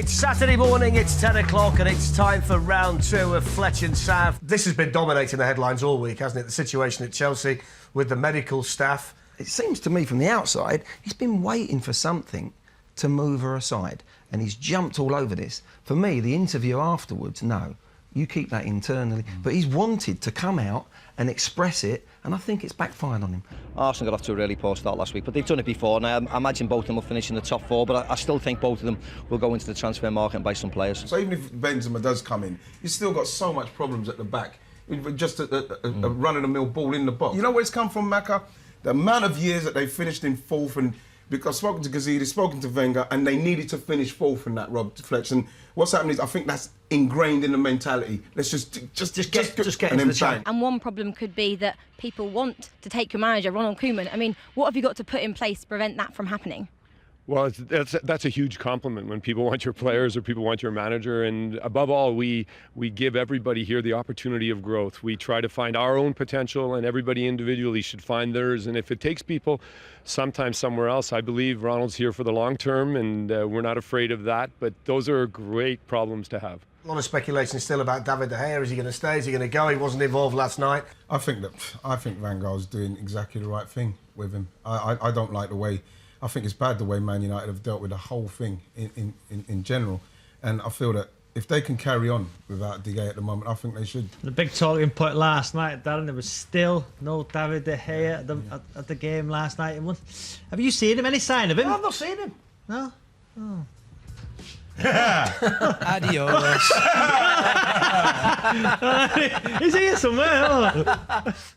It's Saturday morning, it's 10 o'clock, and it's time for round two of Fletch and Sav. This has been dominating the headlines all week, hasn't it? The situation at Chelsea with the medical staff. It seems to me from the outside, he's been waiting for something to move her aside, and he's jumped all over this. For me, the interview afterwards, no, you keep that internally. But he's wanted to come out and express it, and I think it's backfired on him. Arsenal got off to a really poor start last week, but they've done it before, and I imagine both of them will finish in the top four, but I still think both of them will go into the transfer market and buy some players. So even if Benzema does come in, you've still got so much problems at the back. Just a run-of-the-mill ball in the box. You know where it's come from, Macca? The amount of years that they finished in fourth, and because spoken to Gazidi, spoken to Wenger, and they needed to finish fourth in that, Rob Fletch. And what's happening is, I think that's ingrained in the mentality. Let's just get into the chat. And one problem could be that people want to take your manager, Ronald Koeman. I mean, what have you got to put in place to prevent that from happening? Well, that's a huge compliment when people want your players or people want your manager. And above all, we give everybody here the opportunity of growth. We try to find our own potential, and everybody individually should find theirs. And if it takes people sometimes somewhere else, I believe Ronald's here for the long term, and we're not afraid of that. But those are great problems to have. A lot of speculation still about David De Gea. Is he going to stay? Is he going to go? He wasn't involved last night. I think Van Gaal's doing exactly the right thing with him. I don't like the way. I think it's bad the way Man United have dealt with the whole thing in general. And I feel that if they can carry on without De Gea at the moment, I think they should. The big talking point last night, Darren, there was still no David De Gea at the game last night. Have you seen him? Any sign of him? No, I've not seen him. No? Oh. Adios. He's here somewhere. Oh.